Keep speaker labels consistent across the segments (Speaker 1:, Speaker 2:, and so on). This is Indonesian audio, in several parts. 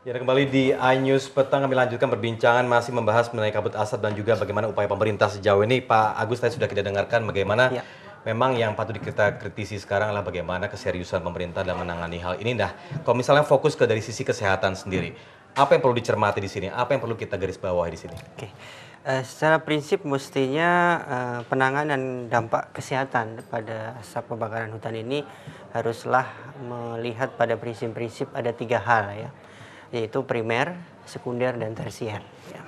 Speaker 1: Ya, dan kembali di iNews Petang kami lanjutkan perbincangan masih membahas mengenai kabut asap dan juga bagaimana upaya pemerintah sejauh ini. Pak Agus tadi sudah kita dengarkan bagaimana
Speaker 2: Ya,
Speaker 1: memang yang patut kita kritisi sekarang adalah bagaimana keseriusan pemerintah dalam menangani hal ini. Nah, kalau misalnya fokus ke dari sisi kesehatan sendiri, apa yang perlu dicermati di sini? Apa yang perlu kita garis bawahi di sini?
Speaker 2: oke. Secara prinsip mestinya penanganan dampak kesehatan pada asap kebakaran hutan ini haruslah melihat pada prinsip-prinsip ada 3 hal ya, yaitu primer, sekunder, dan tersier. Ya.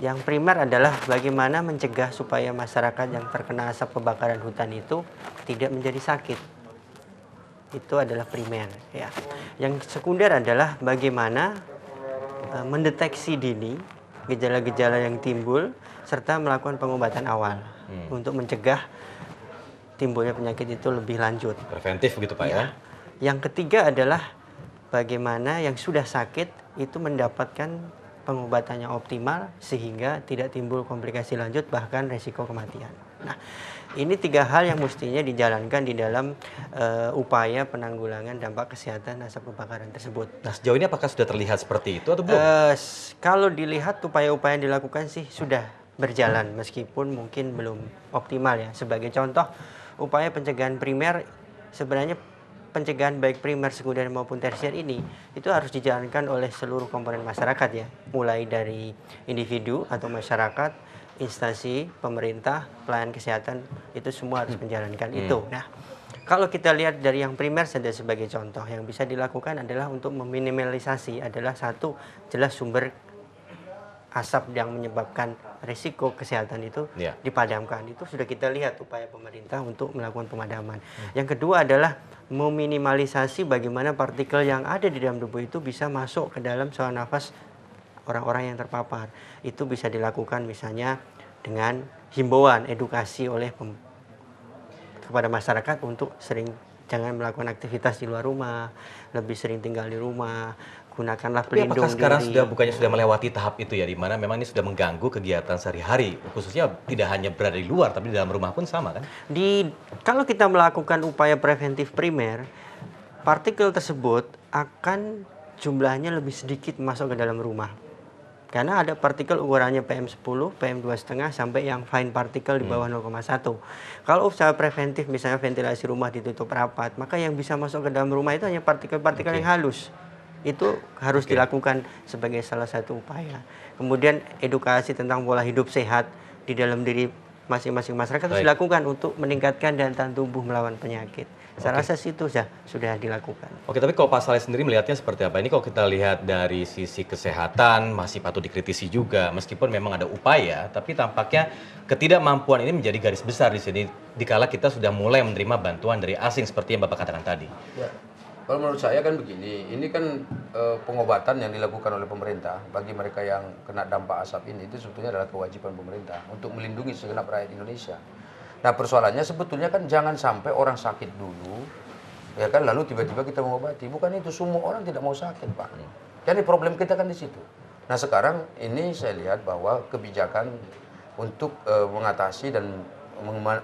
Speaker 2: Yang primer adalah bagaimana mencegah supaya masyarakat yang terkena asap kebakaran hutan itu tidak menjadi sakit. Itu adalah primer ya. Yang sekunder adalah bagaimana mendeteksi dini gejala-gejala yang timbul serta melakukan pengobatan awal untuk mencegah timbulnya penyakit itu lebih lanjut.
Speaker 1: Preventif begitu Pak ya?
Speaker 2: Ya. Yang ketiga adalah bagaimana yang sudah sakit itu mendapatkan pengobatannya optimal sehingga tidak timbul komplikasi lanjut bahkan resiko kematian. Nah, ini 3 hal yang mestinya dijalankan di dalam upaya penanggulangan dampak kesehatan asap kebakaran tersebut.
Speaker 1: Nah, sejauh ini apakah sudah terlihat seperti itu atau belum?
Speaker 2: Kalau dilihat upaya-upaya yang dilakukan sih sudah berjalan meskipun mungkin belum optimal ya. Sebagai contoh, upaya pencegahan primer sebenarnya pencegahan baik primer, sekunder maupun tersier ini itu harus dijalankan oleh seluruh komponen masyarakat ya, mulai dari individu atau masyarakat, instansi, pemerintah, pelayan kesehatan itu semua harus menjalankan itu. Nah, kalau kita lihat dari yang primer saja sebagai contoh, yang bisa dilakukan adalah untuk meminimalisasi adalah satu jelas sumber asap yang menyebabkan risiko kesehatan itu dipadamkan. Itu sudah kita lihat upaya pemerintah untuk melakukan pemadaman. Yang kedua adalah meminimalisasi bagaimana partikel yang ada di dalam tubuh itu bisa masuk ke dalam saluran nafas orang-orang yang terpapar. Itu bisa dilakukan misalnya dengan himbauan edukasi oleh kepada masyarakat untuk sering jangan melakukan aktivitas di luar rumah, lebih sering tinggal di rumah, gunakanlah
Speaker 1: Tapi apakah
Speaker 2: pelindung
Speaker 1: sekarang
Speaker 2: diri.
Speaker 1: sudah melewati tahap itu ya, di mana memang ini sudah mengganggu kegiatan sehari-hari, khususnya tidak hanya berada di luar, tapi di dalam rumah pun sama kan?
Speaker 2: Kalau kita melakukan upaya preventif primer, partikel tersebut akan jumlahnya lebih sedikit masuk ke dalam rumah. Karena ada partikel ukurannya PM10, PM2,5 sampai yang fine partikel di bawah 0,1. Kalau usaha preventif misalnya ventilasi rumah ditutup rapat, maka yang bisa masuk ke dalam rumah itu hanya partikel-partikel yang halus. Itu harus dilakukan sebagai salah satu upaya. Kemudian edukasi tentang pola hidup sehat di dalam diri masing-masing masyarakat harus dilakukan untuk meningkatkan daya tahan tubuh melawan penyakit. Saya rasa situ sudah dilakukan.
Speaker 1: Oke, tapi kalau Pak Saleh sendiri melihatnya seperti apa? Ini kalau kita lihat dari sisi kesehatan masih patut dikritisi juga, meskipun memang ada upaya, tapi tampaknya ketidakmampuan ini menjadi garis besar di sini, dikala kita sudah mulai menerima bantuan dari asing seperti yang Bapak katakan tadi.
Speaker 3: Ya. Kalau menurut saya kan begini, ini kan pengobatan yang dilakukan oleh pemerintah bagi mereka yang kena dampak asap ini itu sebetulnya adalah kewajiban pemerintah untuk melindungi segenap rakyat Indonesia. Nah, persoalannya sebetulnya kan jangan sampai orang sakit dulu, ya kan, lalu tiba-tiba kita mengobati. Bukan itu, semua orang tidak mau sakit, Pak. Jadi problem kita kan di situ. Nah, sekarang ini saya lihat bahwa kebijakan untuk mengatasi dan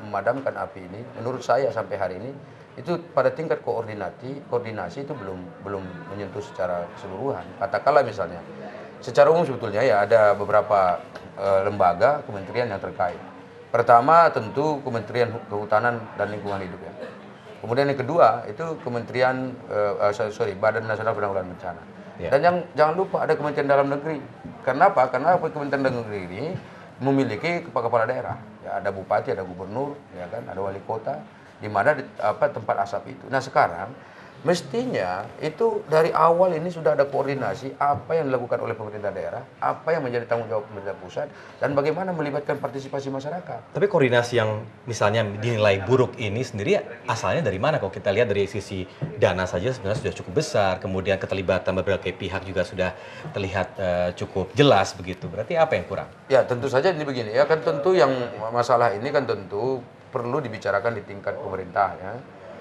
Speaker 3: memadamkan api ini, menurut saya sampai hari ini itu pada tingkat koordinasi itu belum menyentuh secara keseluruhan. Katakanlah misalnya, secara umum sebetulnya ya ada beberapa lembaga kementerian yang terkait. Pertama tentu Kementerian Kehutanan dan Lingkungan Hidup ya. Kemudian yang kedua itu Badan Nasional Penanggulangan Bencana. Dan jangan lupa ada Kementerian Dalam Negeri. Kenapa? Karena Kementerian Dalam Negeri ini memiliki kepala daerah. Ya, ada bupati, ada gubernur, ya kan, ada wali kota, di mana tempat asap itu. Nah, sekarang mestinya itu dari awal ini sudah ada koordinasi apa yang dilakukan oleh pemerintah daerah, apa yang menjadi tanggung jawab pemerintah pusat, dan bagaimana melibatkan partisipasi masyarakat.
Speaker 1: Tapi koordinasi yang misalnya dinilai buruk ini sendiri asalnya dari mana? Kalau kita lihat dari sisi dana saja sebenarnya sudah cukup besar, kemudian keterlibatan berbagai pihak juga sudah terlihat cukup jelas begitu. Berarti apa yang kurang?
Speaker 3: Ya, tentu saja ini begini ya, kan tentu yang masalah ini kan tentu perlu dibicarakan di tingkat pemerintah ya.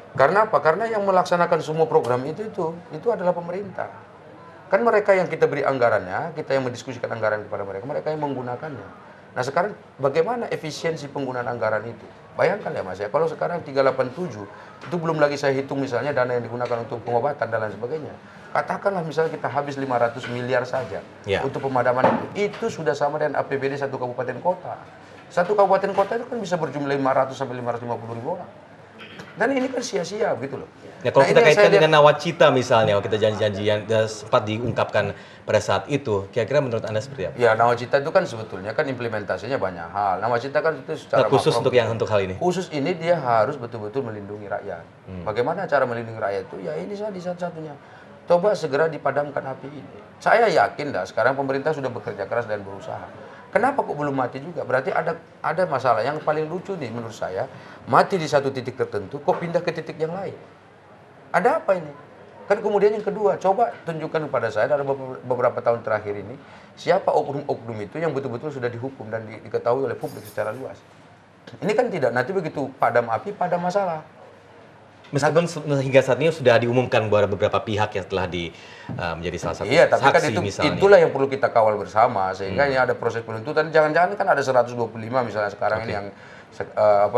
Speaker 3: Karena apa? Karena yang melaksanakan semua program itu adalah pemerintah. Kan mereka yang kita beri anggarannya, kita yang mendiskusikan anggaran kepada mereka, mereka yang menggunakannya. Nah, sekarang bagaimana efisiensi penggunaan anggaran itu? Bayangkan ya Mas ya, kalau sekarang 387, itu belum lagi saya hitung misalnya dana yang digunakan untuk pengobatan dan lain sebagainya. Katakanlah misalnya kita habis 500 miliar saja
Speaker 1: Ya.
Speaker 3: untuk pemadaman itu sudah sama dengan APBD satu kabupaten kota. Satu kabupaten kota itu kan bisa berjumlah 500 sampai 550 ribu orang. Dan ini kan sia-sia gitu loh.
Speaker 1: Ya, kalau
Speaker 3: Nah,
Speaker 1: kita
Speaker 3: ini yang saya
Speaker 1: kaitkan
Speaker 3: lihat-
Speaker 1: dengan nawacita misalnya, kalau kita janji-janji yang sempat diungkapkan pada saat itu, kira-kira menurut Anda seperti apa?
Speaker 3: Ya, nawacita itu kan sebetulnya kan implementasinya banyak hal. Nawacita kan itu secara
Speaker 1: Nah, khusus
Speaker 3: makro.
Speaker 1: untuk hal ini.
Speaker 3: Khusus ini dia harus betul-betul melindungi rakyat. Bagaimana cara melindungi rakyat itu? Ya ini saja satu-satunya. Coba segera dipadamkan api ini. Saya yakin dah sekarang pemerintah sudah bekerja keras dan berusaha. Kenapa kok belum mati juga? Berarti ada masalah. Yang paling lucu nih menurut saya, mati di satu titik tertentu kok pindah ke titik yang lain. Ada apa ini? Kan kemudian yang kedua, coba tunjukkan kepada saya dalam beberapa tahun terakhir ini, siapa oknum-oknum itu yang betul-betul sudah dihukum dan diketahui oleh publik secara luas. Ini kan tidak, nanti begitu padam api, padam masalah.
Speaker 1: Meskipun hingga saat ini sudah diumumkan bahwa beberapa pihak yang telah menjadi salah satu
Speaker 3: Iya, tapi kan
Speaker 1: saksi
Speaker 3: itu
Speaker 1: misalnya.
Speaker 3: itulah yang perlu kita kawal bersama sehingga ini ada proses penuntutan. Jangan-jangan kan ada 125 misalnya sekarang ini yang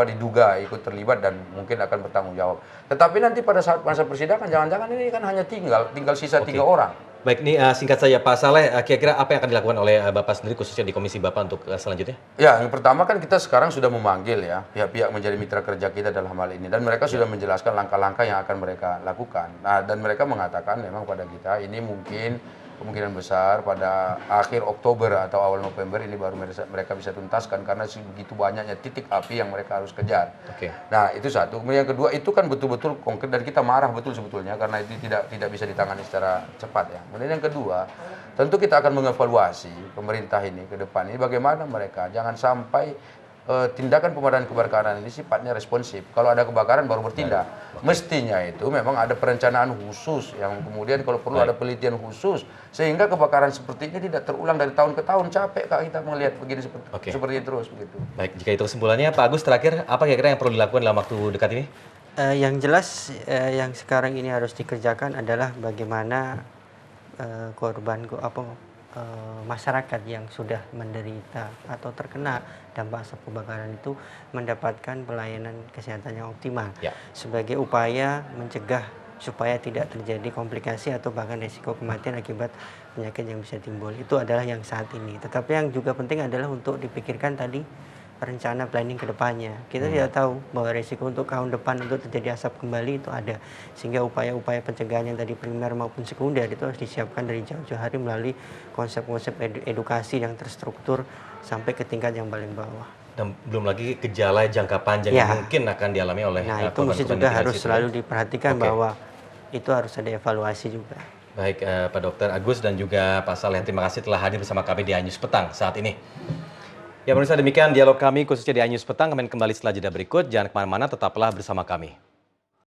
Speaker 3: diduga ikut terlibat dan mungkin akan bertanggung jawab. Tetapi nanti pada saat masa persidangan jangan-jangan ini kan hanya tinggal sisa 3 orang.
Speaker 1: Baik, ini singkat saja Pak Saleh, kira-kira apa yang akan dilakukan oleh Bapak sendiri khususnya di komisi Bapak untuk selanjutnya?
Speaker 3: Ya, yang pertama kan kita sekarang sudah memanggil ya pihak-pihak menjadi mitra kerja kita dalam hal ini dan mereka sudah menjelaskan langkah-langkah yang akan mereka lakukan. Nah, dan mereka mengatakan memang pada kita ini mungkin kemungkinan besar pada akhir Oktober atau awal November ini baru mereka bisa tuntaskan karena begitu banyaknya titik api yang mereka harus kejar.
Speaker 1: Oke.
Speaker 3: Nah, itu satu. Kemudian yang kedua itu kan betul-betul konkret dan kita marah betul sebetulnya karena itu tidak bisa ditangani secara cepat ya. Kemudian yang kedua, tentu kita akan mengevaluasi pemerintah ini ke depan ini bagaimana mereka jangan sampai tindakan pemadaman kebakaran ini sifatnya responsif. Kalau ada kebakaran baru bertindak. Mestinya itu memang ada perencanaan khusus yang kemudian kalau perlu ada penelitian khusus sehingga kebakaran seperti ini tidak terulang dari tahun ke tahun. Capek Kak kita melihat begini seperti terus begitu.
Speaker 1: Baik, jika itu kesimpulannya Pak Agus terakhir apa kira-kira yang perlu dilakukan dalam waktu dekat ini?
Speaker 2: Yang jelas yang sekarang ini harus dikerjakan adalah bagaimana masyarakat yang sudah menderita atau terkena dampak asap kebakaran itu mendapatkan pelayanan kesehatan yang optimal
Speaker 1: Ya.
Speaker 2: sebagai upaya mencegah supaya tidak terjadi komplikasi atau bahkan risiko kematian akibat penyakit yang bisa timbul. Itu adalah yang saat ini. Tetapi yang juga penting adalah untuk dipikirkan tadi rencana planning ke depannya. Kita tidak tahu bahwa risiko untuk tahun depan untuk terjadi asap kembali itu ada. Sehingga upaya-upaya pencegahan yang tadi primer maupun sekunder itu harus disiapkan dari jauh-jauh hari melalui konsep-konsep edukasi yang terstruktur sampai ke tingkat yang paling bawah.
Speaker 1: Dan belum lagi gejala jangka panjang
Speaker 2: Ya.
Speaker 1: yang mungkin akan dialami oleh
Speaker 2: Nah, itu
Speaker 1: korban-korban
Speaker 2: mesti juga
Speaker 1: mitigasi
Speaker 2: harus
Speaker 1: itu,
Speaker 2: selalu
Speaker 1: ya?
Speaker 2: diperhatikan
Speaker 1: Oke.
Speaker 2: bahwa itu harus ada evaluasi juga.
Speaker 1: Baik, Pak Dr. Agus dan juga Pak Saleh, terima kasih telah hadir bersama kami di iNews Petang saat ini. Ya pemirsa, demikian dialog kami khususnya di iNews Petang. Kami kembali setelah jeda berikut. Jangan kemana-mana, tetaplah bersama kami.